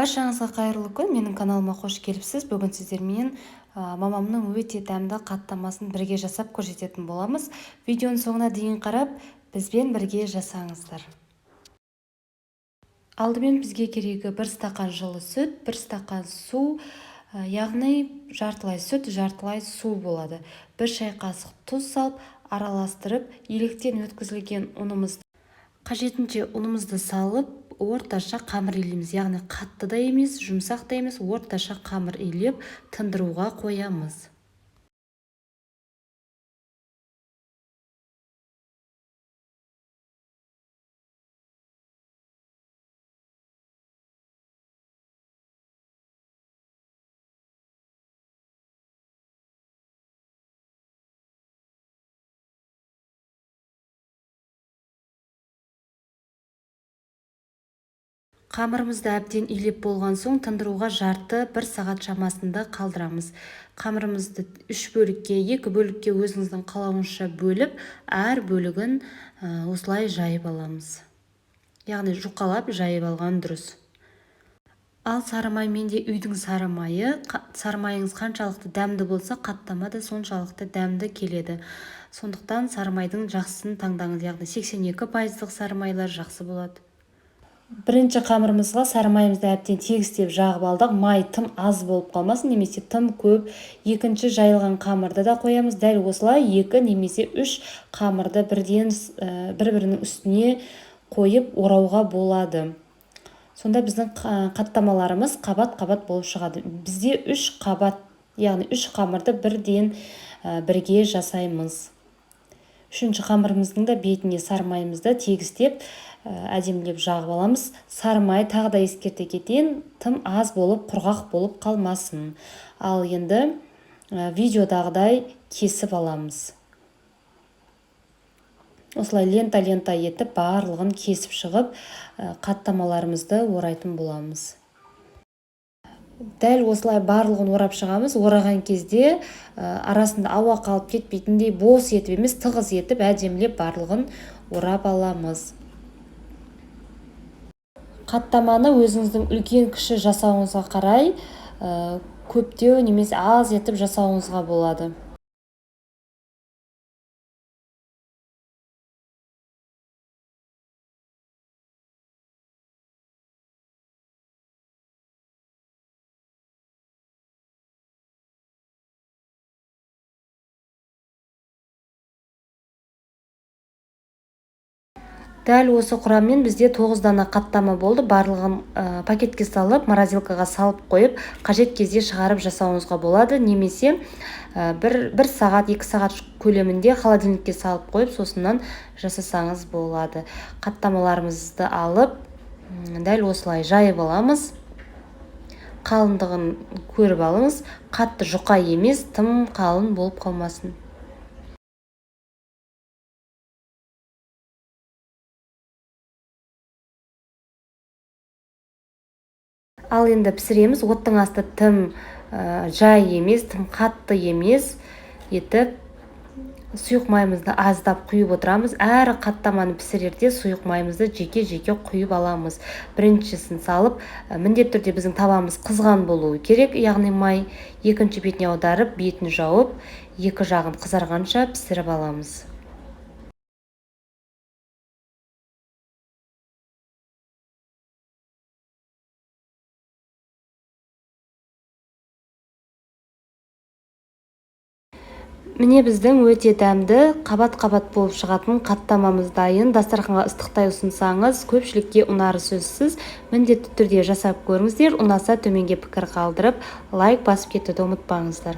Баршаңызға қайырлы күн, менің каналыма қош келіпсіз. Бүгін сіздермен мамамның өте дәмді қаттамасын бірге жасап көрсететін боламыз. Видеоның соңына дейін қарап, бізбен бірге жасаңыздар. Алдымен бізге керегі 1 стақан жылы сүт, 1 стақан су, яғни жартылай сүт, жартылай су болады. 1 шай қасық тұз салып, араластырып, електен өткізілген ұнымызды қажетінше ұнымызды салып, орташа қамыр илейміз. Яғни қатты да емес, жұмсақ та емес, орташа қамыр илеп тындыруға қоямыз. Қамырымызды әбден илеп болған соң тындыруға жарты 1 сағат шамасында қалдырамыз. Қамырымызды 3 бөлікке, 2 бөлікке өзіңіздің қалауыңызша бөліп, әр бөлігін осылай жайып аламыз. Яғни жұқалап жайып алған дұрыс. Ал сары маймен де үйдің сары майы, сары майыңыз қаншалықты дәмді болса, қаттама да соншалықты дәмді келеді. Сондықтан сары майдың жақсысын таңдаңыз, яғни 82% сары майлар жақсы болады. Бірінші қамырымызға сары майымызды әбден тегістеп жағып алдық. Май тым аз болып қалмасын, немесе тым көп. Екінші жайылған қамырды да қоямыз. Дәл осылай 2 немесе 3 қамырды бірден бір-бірінің үстіне қойып орауға болады. Сонда біздің қаттамаларымыз қабат-қабат болып шығады. Бізде 3 қабат, яғни 3 қамырды бірден бірге жасаймыз. Үшінші қамырымыздың да бетіне сары майымызды тегістеп, әдемілеп жағып аламыз. Сары май тағы да ескерте кетейін, тым аз болып, құрғақ болып қалмасын. Ал енді видеодағыдай кесіп аламыз. Осылай лента-лента етіп барлығын кесіп шығып, қаттамаларымызды орайтын боламыз. Дәл осылай барлығын орап шығамыз. Ораған кезде арасында ауа қалып кетпейтіндей бос етіп емес, тығыз етіп әдемілеп барлығын орап аламыз. Қаттаманы өзіңіздің үлкен-кіші жасауыңызға қарай көптеу немесе аз етіп жасауыңызға болады. Дәл осы құраммен бізде 9 дана қаттама болды. Барлығын пакетке салып, морозилкаға салып қойып, қажет кезде шығарып жасауыңызға болады. Немесе 1 сағат, 2 сағат көлемінде холодильникке салып қойып, сосыннан жасасаңыз болады. Қаттамаларымызды алып, дәл осылай жайып аламыз. Қалыңдығын көріп алыңыз. Қатты жұқа емес, тым қалың болып қалмасын. Ал енді пісіреміз. Оттың асты тым жай емес, тым қатты емес етіп, сұйық майымызды аздап құйып отырамыз. Әрі қаттаманы пісірерде сұйық майымызды жеке-жеке құйып аламыз. Біріншісін салып, міндетті түрде біздің табамыз қызған болуы керек. Яғни май екінші бетіне аударып, бетін жауып, екі жағын қызарғанша пісіріп аламыз. Міне біздің өте дәмді, қабат-қабат болып шығатын қаттамамыз дайын. Дастарханға ыстықтай ұсынсаңыз, көпшілікке ұнары сөзсіз. Міндетті түрде жасап көріңіздер. Ұнаса төменге пікір қалдырып, лайк басып кетуді ұмытпаңыздар.